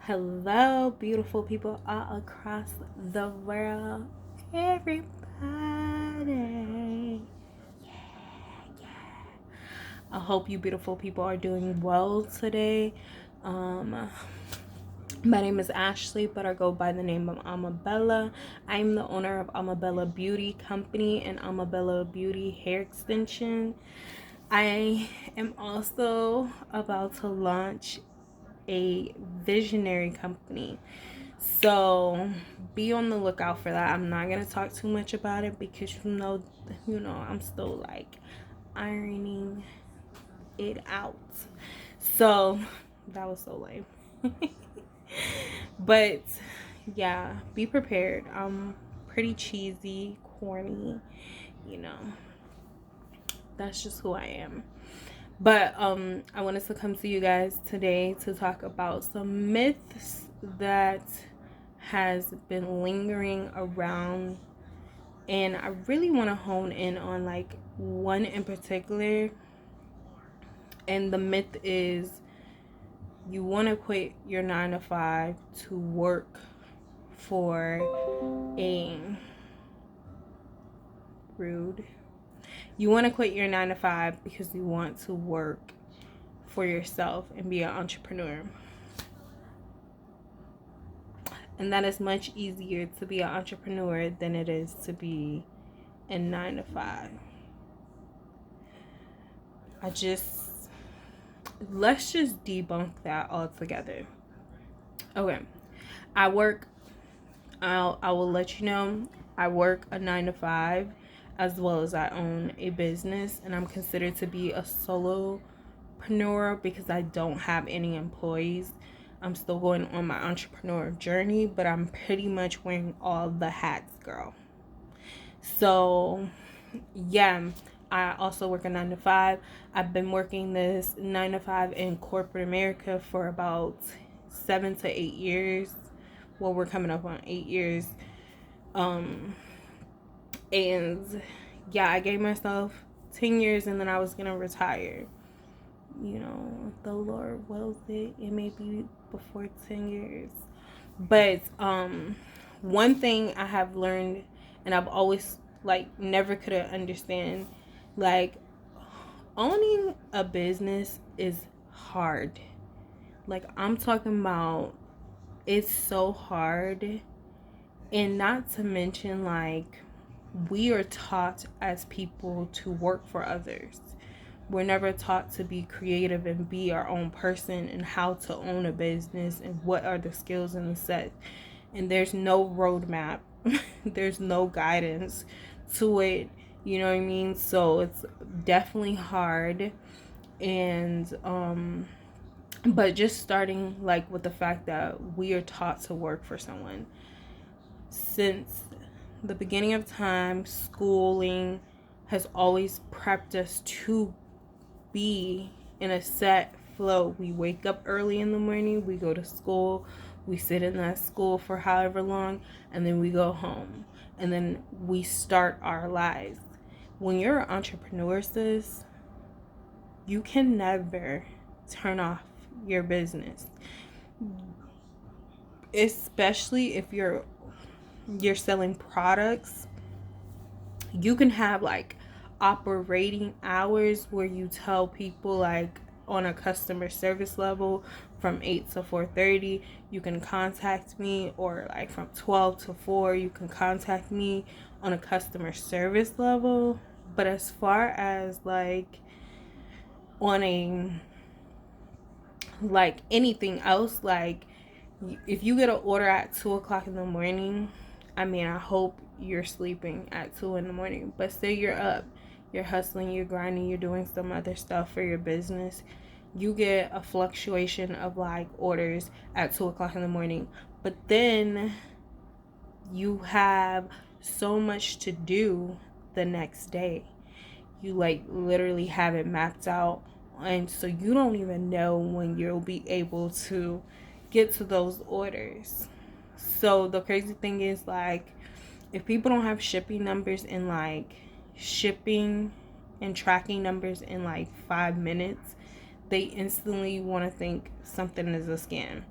Hello, beautiful people all across the world. Everybody. I hope you beautiful people are doing well today. Um, my name is Ashley, but I go by the name of Amabella. I'm the owner of Amabella Beauty Company and Amabella Beauty Hair Extension. I am also about to launch a visionary company. So be on the lookout for that. I'm not gonna talk too much about it because I'm still like ironing it out. So that was so lame. But yeah, be prepared. I'm pretty cheesy, corny, you know. That's just who I am. But I wanted to come to you guys today to talk about some myths that has been lingering around, and I really want to hone in on like one in particular. And the myth is you want to quit your 9 to 5 to work for a rude. You want to quit your 9 to 5 because you want to work for yourself and be an entrepreneur. And that is much easier to be an entrepreneur than it is to be in 9 to 5. Let's just debunk that altogether. Okay. I will let you know, I work a 9 to 5 as well as I own a business, and I'm considered to be a solopreneur because I don't have any employees. I'm still going on my entrepreneur journey, but I'm pretty much wearing all the hats, girl. So, yeah, I also work a 9 to 5. I've been working this 9 to 5 in corporate America for about 7 to 8 years. Well, we're coming up on 8 years. And yeah, I gave myself 10 years and then I was gonna retire. You know, the Lord wills it. It may be before 10 years. But one thing I have learned, and I've always like never could understand, like owning a business is hard. Like I'm talking about, it's so hard. And not to mention, like, we are taught as people to work for others. We're never taught to be creative and be our own person and how to own a business and what are the skills and the set. And there's no roadmap. There's no guidance to it. You know what I mean? So it's definitely hard. And but just starting like with the fact that we are taught to work for someone. Since the beginning of time, schooling has always prepped us to be in a set flow. We wake up early in the morning, we go to school, we sit in that school for however long, and then we go home. And then we start our lives. When you're an entrepreneur, sis, you can never turn off your business. Especially if you're selling products. You can have like operating hours where you tell people, like on a customer service level, from 8 to 4:30 you can contact me, or like from 12 to 4 you can contact me on a customer service level. But as far as like on a like anything else, like if you get an order at 2 o'clock in the morning, I mean, I hope you're sleeping at 2 in the morning, but say you're up, you're hustling, you're grinding, you're doing some other stuff for your business, you get a fluctuation of like orders at 2 o'clock in the morning, but then you have so much to do the next day. You like literally have it mapped out, and so you don't even know when you'll be able to get to those orders. So the crazy thing is, like, if people don't have shipping numbers and like shipping and tracking numbers in like 5 minutes, they instantly want to think something is a scam.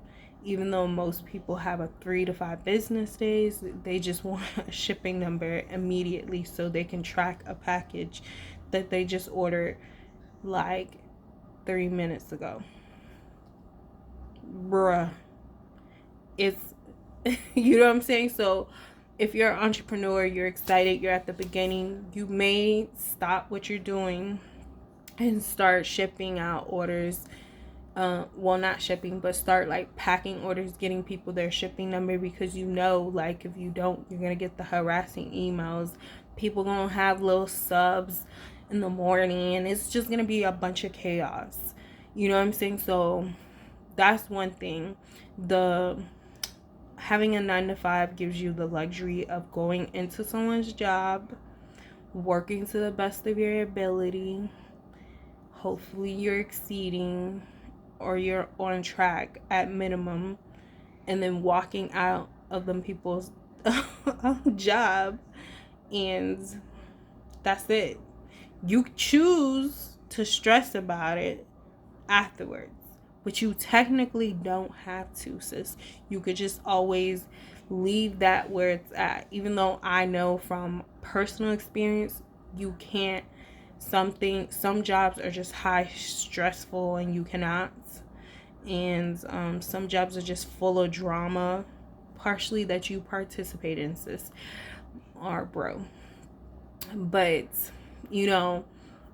Even though most people have a 3 to 5 business days, they just want a shipping number immediately so they can track a package that they just ordered like 3 minutes ago. Bruh. It's, you know what I'm saying? So if you're an entrepreneur, you're excited, you're at the beginning, you may stop what you're doing and start shipping out orders. Well, not shipping, but start like packing orders, getting people their shipping number, because you know, like, if you don't, you're gonna get the harassing emails. People gonna have little subs in the morning, and it's just gonna be a bunch of chaos. You know what I'm saying? So that's one thing. The having a 9 to 5 gives you the luxury of going into someone's job, working to the best of your ability. Hopefully you're exceeding or you're on track at minimum, and then walking out of them people's job, and that's it. You choose to stress about it afterwards, but you technically don't have to, sis. You could just always leave that where it's at. Even though I know from personal experience, you can't. Some jobs are just high stressful and you cannot, and some jobs are just full of drama, partially that you participate in, sis or bro. But you know,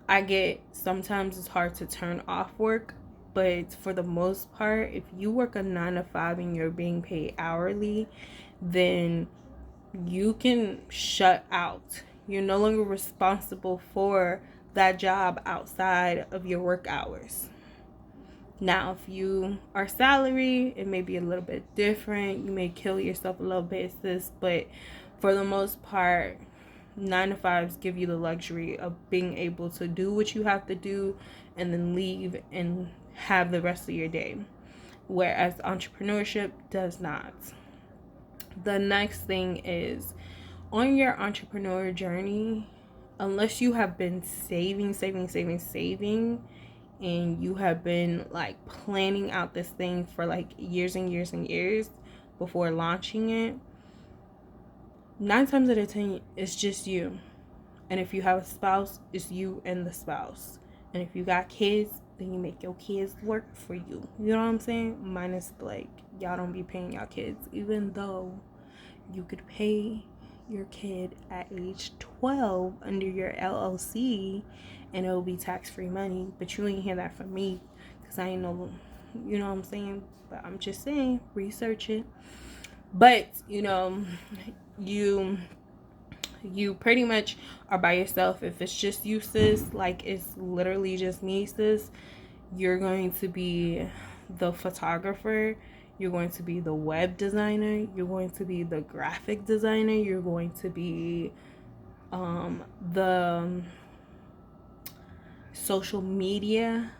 I get sometimes it's hard to turn off work, but for the most part, if you work a 9 to 5 and you're being paid hourly, then you can shut out. You're no longer responsible for that job outside of your work hours. Now, if you are salary, it may be a little bit different. You may kill yourself a little bit, sis, but for the most part, 9 to 5s give you the luxury of being able to do what you have to do and then leave and have the rest of your day, whereas entrepreneurship does not. The next thing is, on your entrepreneur journey, unless you have been saving, and you have been like planning out this thing for like years and years and years before launching it, 9 times out of 10 it's just you. And if you have a spouse, it's you and the spouse. And if you got kids, then you make your kids work for you. You know what I'm saying? Minus like, y'all don't be paying y'all kids, even though you could pay your kid at age 12 under your LLC and it'll be tax-free money. But you ain't hear that from me, because I ain't know, you know what I'm saying? But I'm just saying, research it. But you know, you pretty much are by yourself. If it's just you, sis, like it's literally just me, sis, you're going to be the photographer, you're going to be the web designer, you're going to be the graphic designer, you're going to be the social media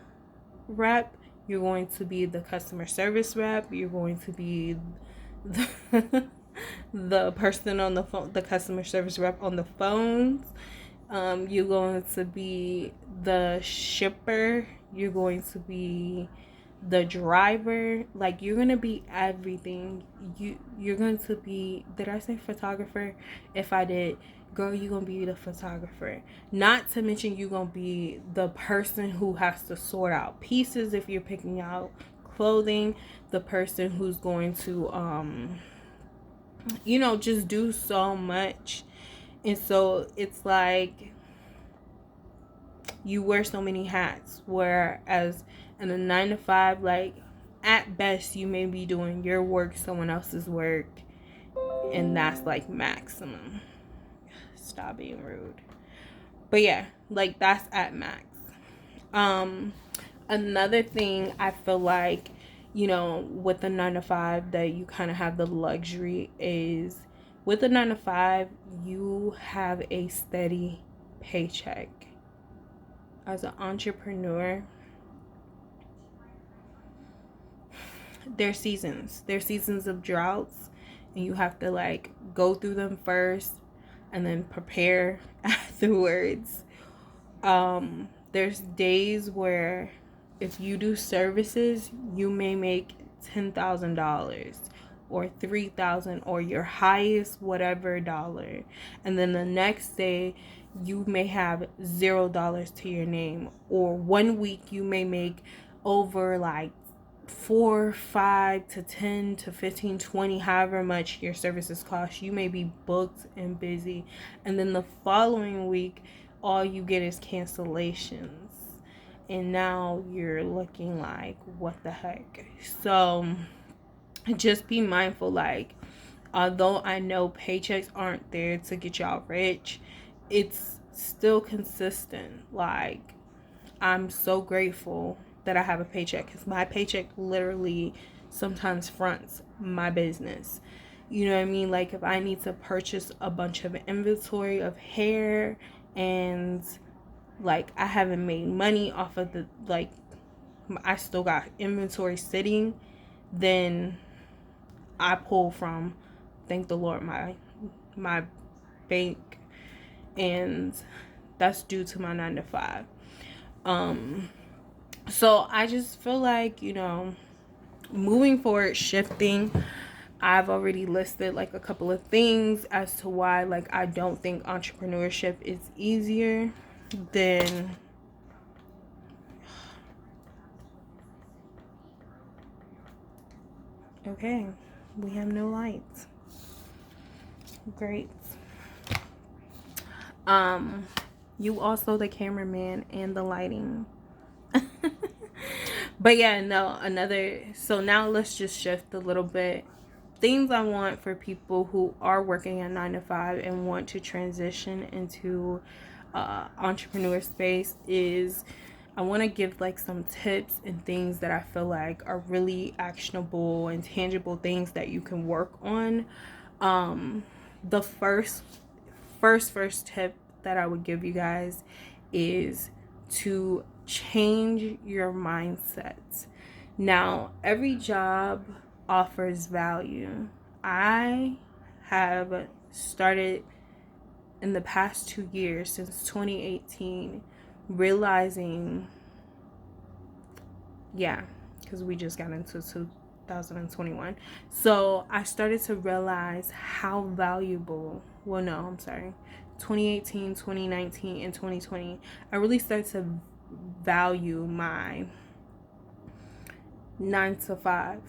rep, you're going to be the customer service rep, you're going to be the the person on the phone, the customer service rep on the phones. You're going to be the shipper, you're going to be the driver. Like, you're gonna be everything. You're going to be, did I say photographer? If I did, girl, you're gonna be the photographer. Not to mention, you're gonna be the person who has to sort out pieces if you're picking out clothing, the person who's going to you know, just do so much. And so it's like you wear so many hats, whereas in a 9 to 5, like, at best you may be doing your work, someone else's work, and that's like maximum. Stop being rude. But yeah, like, that's at max. Another thing I feel like, you know, with the 9 to 5 that you kind of have the luxury is, with the 9 to 5 you have a steady paycheck. As an entrepreneur, there's seasons of droughts, and you have to like go through them first and then prepare afterwards. There's days where if you do services, you may make $10,000 or $3,000 or your highest whatever dollar, and then the next day you may have $0 to your name, or one week you may make over like 4, 5 to 10 to 15, 20, however much your services cost. You may be booked and busy, and then the following week all you get is cancellations, and now you're looking like, what the heck? So just be mindful, like, although I know paychecks aren't there to get y'all rich, it's still consistent. Like, I'm so grateful that I have a paycheck, because my paycheck literally sometimes fronts my business. You know what I mean? Like, if I need to purchase a bunch of inventory of hair, and like I haven't made money off of the, like, I still got inventory sitting, then I pull from, thank the Lord, my bank, and that's due to my 9 to 5. So I just feel like, moving forward, shifting, I've already listed like a couple of things as to why, like, I don't think entrepreneurship is easier than okay, we have no lights. Great. You also the cameraman and the lighting. But yeah, no, so now let's just shift a little bit. Things I want for people who are working at 9 to 5 and want to transition into entrepreneur space is, I want to give like some tips and things that I feel like are really actionable and tangible things that you can work on. The first tip that I would give you guys is to change your mindset. Now, every job offers value. I have started in the past 2 years, since 2018, realizing, because we just got into 2021. So I started to realize how valuable, 2018, 2019, and 2020, I really started to value my 9 to 5.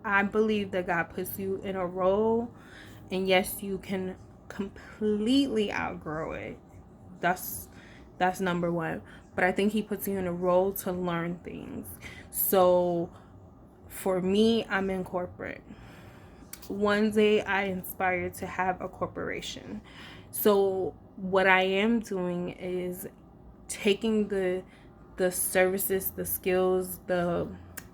I believe that God puts you in a role, and yes, you can completely outgrow it. That's number one. But I think he puts you in a role to learn things. So for me, I'm in corporate. One day I inspired to have a corporation. So what I am doing is taking the services, the skills, the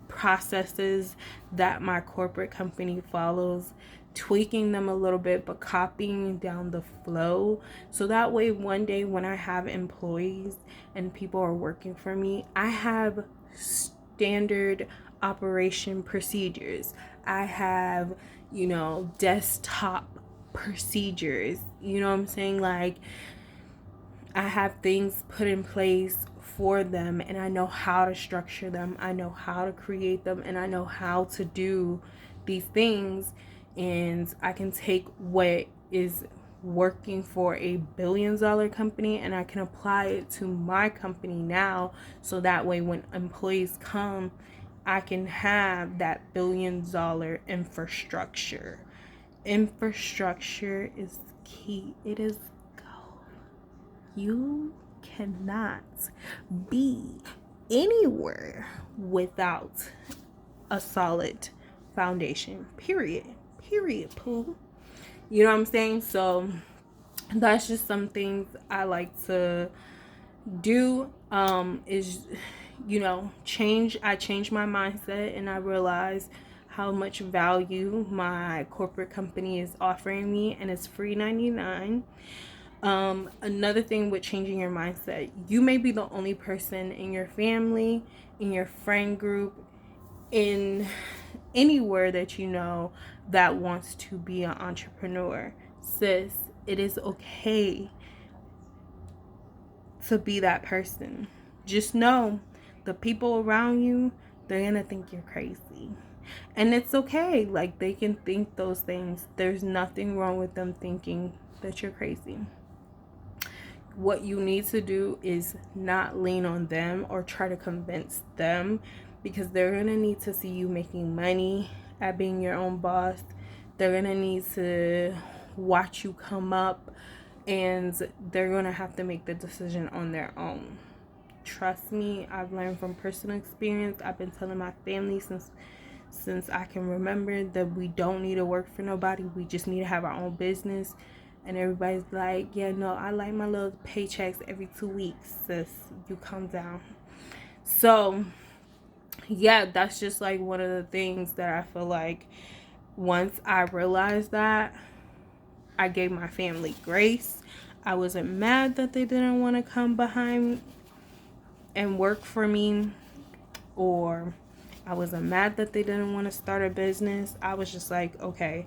processes that my corporate company follows, tweaking them a little bit, but copying down the flow, so that way one day when I have employees and people are working for me, I have standard operation procedures. I have, desktop procedures. You know what I'm saying? Like, I have things put in place for them, and I know how to structure them. I know how to create them, and I know how to do these things. And I can take what is working for a billion-dollar company and I can apply it to my company now, so that way when employees come, I can have that billion-dollar infrastructure. Infrastructure is key. It is gold. You cannot be anywhere without a solid foundation. Period, poo. You know what I'm saying? So that's just some things I like to do, is, I changed my mindset, and I realized how much value my corporate company is offering me, and it's free 99. Another thing with changing your mindset, you may be the only person in your family, in your friend group, in anywhere that you know that wants to be an entrepreneur. Sis, it is okay to be that person. Just know the people around you, they're gonna think you're crazy. And it's okay. Like, they can think those things. There's nothing wrong with them thinking that you're crazy. What you need to do is not lean on them or try to convince them, because they're going to need to see you making money at being your own boss. They're going to need to watch you come up, and they're going to have to make the decision on their own. Trust me, I've learned from personal experience. I've been telling my family since I can remember that we don't need to work for nobody. We just need to have our own business. And everybody's like, yeah, no, I like my little paychecks every 2 weeks, sis. You calm down. So, yeah, that's just like one of the things that I feel like once I realized that, I gave my family grace. I wasn't mad that they didn't want to come behind and work for me, or I wasn't mad that they didn't want to start a business. I was just like, okay,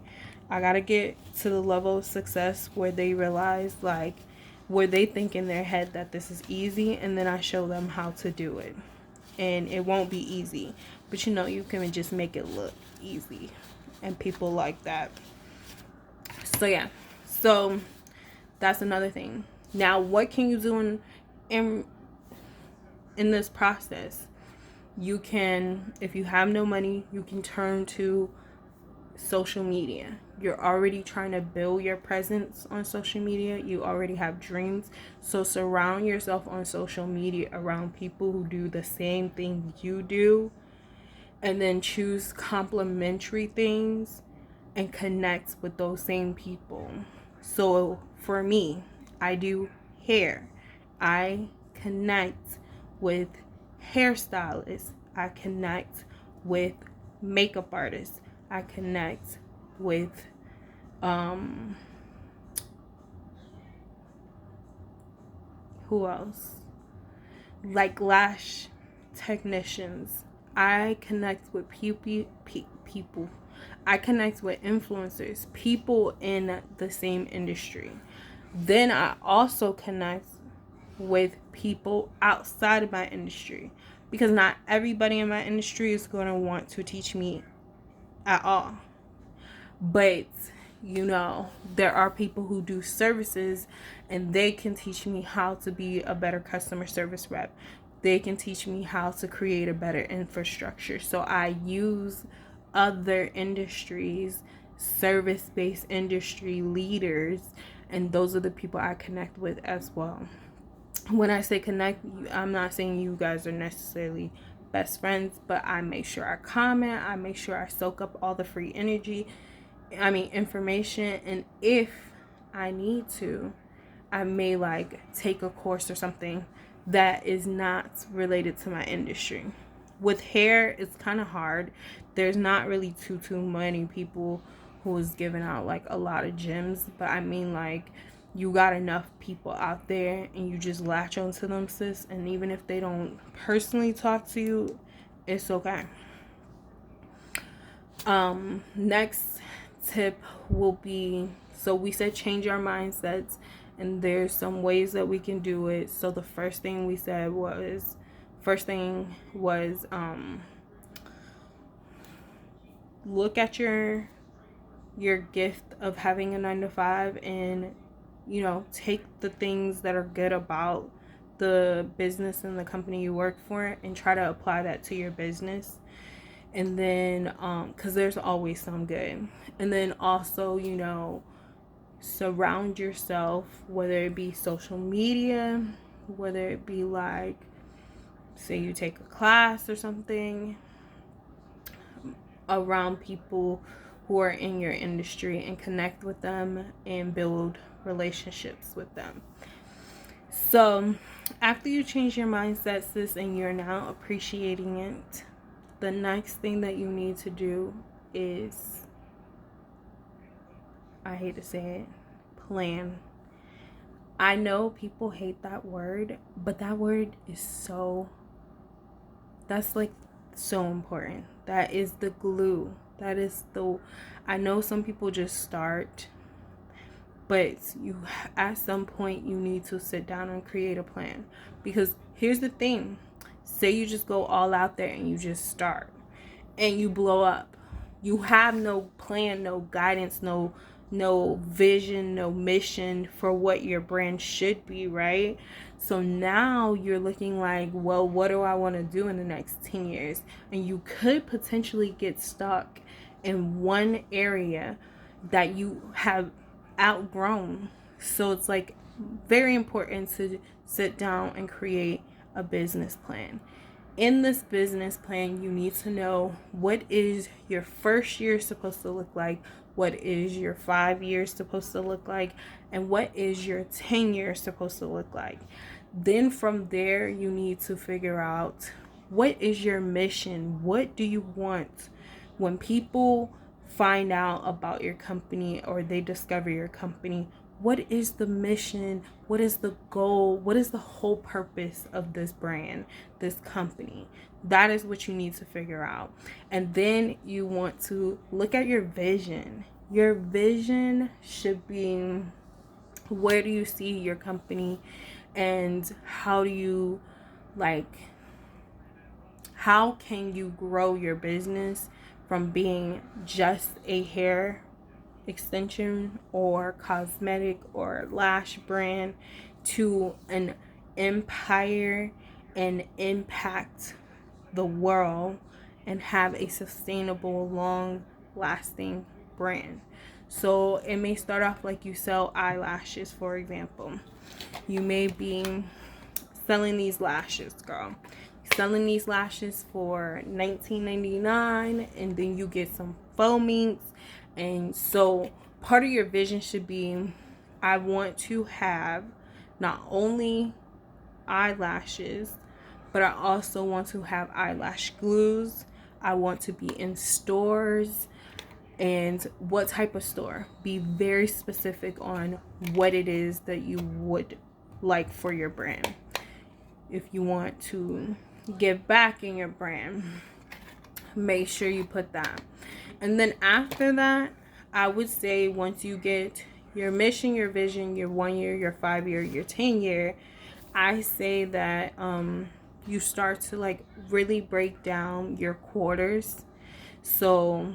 I gotta get to the level of success where they realize, like, where they think in their head that this is easy, and then I show them how to do it. And it won't be easy, but you know, you can just make it look easy, and people like that. So yeah, so that's another thing. Now, what can you do in this process? You can, if you have no money, you can turn to social media. You're already trying to build your presence on social media. You already have dreams. So surround yourself on social media around people who do the same thing you do. And then choose complementary things and connect with those same people. So for me, I do hair. I connect with hairstylists. I connect with makeup artists. I connect with who else? Like lash technicians. I connect with people. I connect with influencers, people in the same industry. Then I also connect with people outside of my industry, because not everybody in my industry is going to want to teach me at all. But you know, there are people who do services, and they can teach me how to be a better customer service rep. They can teach me how to create a better infrastructure. So I use other industries, service-based industry leaders, and those are the people I connect with as well. When I say connect, I'm not saying you guys are necessarily best friends, but I make sure I comment. I make sure I soak up all the free information. And if I need to, I may like take a course or something that is not related to my industry. With hair, it's kind of hard. There's not really too many people who is giving out like a lot of gems, but I mean, like, you got enough people out there, and you just latch onto them, sis. And even if they don't personally talk to you, it's okay. Next tip will be, so we said change our mindsets, and there's some ways that we can do it. So the first thing we said was look at your gift of having a 9-to-5, and you know, take the things that are good about the business and the company you work for and try to apply that to your business. And then because there's always some good. And then also, you know, surround yourself, whether it be social media, whether it be like, say you take a class or something, around people who are in your industry, and connect with them and build relationships with them. So after you change your mindset, sis, and you're now appreciating it, the next thing that you need to do is, I hate to say it, plan. I know people hate that word, but that word is that's like so important. That is the glue. I know some people just start, but at some point you need to sit down and create a plan. Because here's the thing, say you just go all out there and you just start, and you blow up. You have no plan, no guidance, no vision, no mission for what your brand should be, right? So now you're looking like, well, what do I want to do in the next 10 years? And you could potentially get stuck in one area that you have outgrown. So it's like very important to sit down and create a business plan. In this business plan, you need to know what is your first year supposed to look like, what is your 5 years supposed to look like, and what is your 10 years supposed to look like. Then from there, you need to figure out what is your mission. What do you want when people find out about your company or they discover your company? What is the mission? What is the goal? What is the whole purpose of this brand, this company? That is what you need to figure out. And then you want to look at your vision. Your vision should be, where do you see your company, and how can you grow your business from being just a hair extension or cosmetic or lash brand to an empire and impact the world and have a sustainable, long lasting brand. So it may start off like you sell eyelashes, for example. You may be selling these lashes, girl. Selling these lashes for $19.99, and then you get some foamings. And so part of your vision should be, I want to have not only eyelashes, but I also want to have eyelash glues. I want to be in stores. And what type of store? Be very specific on what it is that you would like for your brand. If you want to give back in your brand, make sure you put that. And then after that, I would say once you get your mission, your vision, your 1 year, your 5 year, your 10 year, I say that you start to like really break down your quarters. So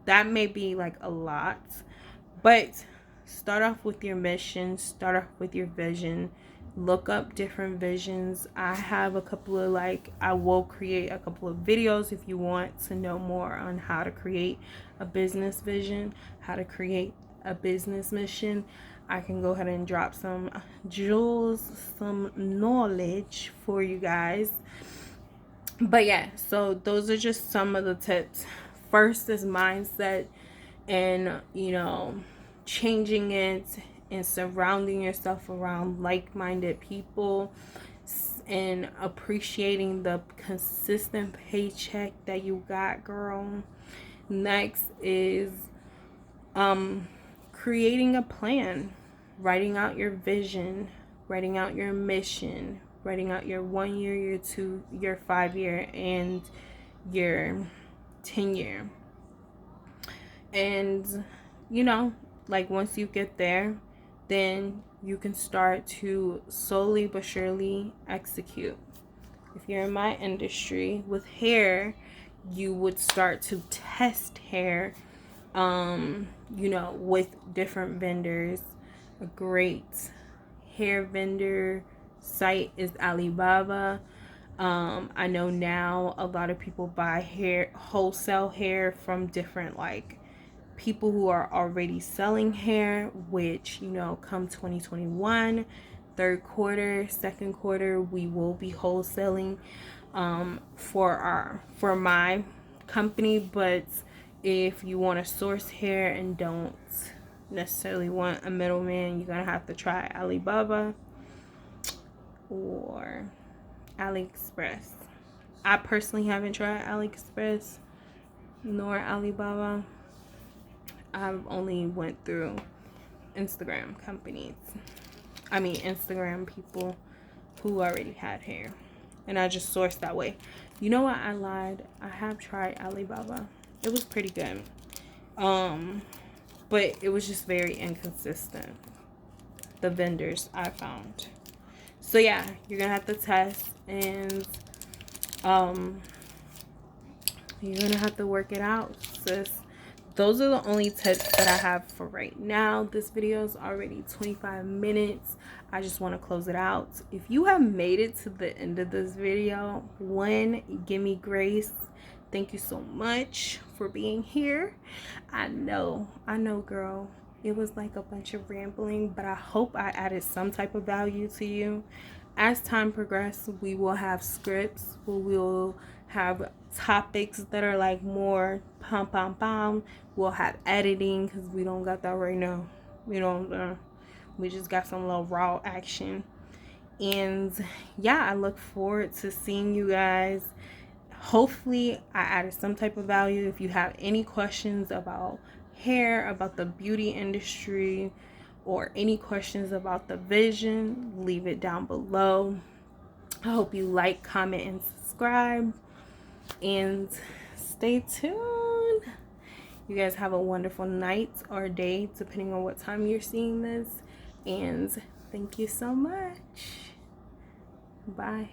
that may be like a lot, but start off with your mission, start off with your vision. Look up different visions. I have a couple of I will create a couple of videos if you want to know more on how to create a business vision, how to create a business mission. I can go ahead and drop some jewels, some knowledge for you guys. But yeah, so those are just some of the tips. First is mindset, and changing it and surrounding yourself around like-minded people and appreciating the consistent paycheck that you got, girl. Next is creating a plan, writing out your vision, writing out your mission, writing out your 1 year, your 2, your 5 year, and your 10 year. And once you get there, then you can start to slowly but surely execute. If you're in my industry with hair, you would start to test hair with different vendors. A great hair vendor site is Alibaba. I know now a lot of people buy wholesale hair from different people who are already selling hair, which come 2021, third quarter, second quarter, we will be wholesaling for my company. But if you want to source hair and don't necessarily want a middleman, you're gonna have to try Alibaba or AliExpress. I personally haven't tried AliExpress nor Alibaba. I've only went through Instagram people who already had hair, and I just sourced that way. You know what? I lied. I have tried Alibaba. It was pretty good. But it was just very inconsistent, the vendors I found. So yeah, you're gonna have to test and You're gonna have to work it out, sis. Those are the only tips that I have for right now. This video is already 25 minutes. I just want to close it out. If you have made it to the end of this video, one, give me grace. Thank you so much for being here. I know, girl. It was like a bunch of rambling, but I hope I added some type of value to you. As time progresses, we will have scripts. We will have topics that are like more pom pom pom. We'll have editing because we don't got that right now. We don't. We just got some little raw action. And yeah, I look forward to seeing you guys. Hopefully I added some type of value. If you have any questions about hair, about the beauty industry, or any questions about the vision, leave it down below. I hope you like, comment, and subscribe, and stay tuned. You guys have a wonderful night or day, depending on what time you're seeing this, and thank you so much. Bye.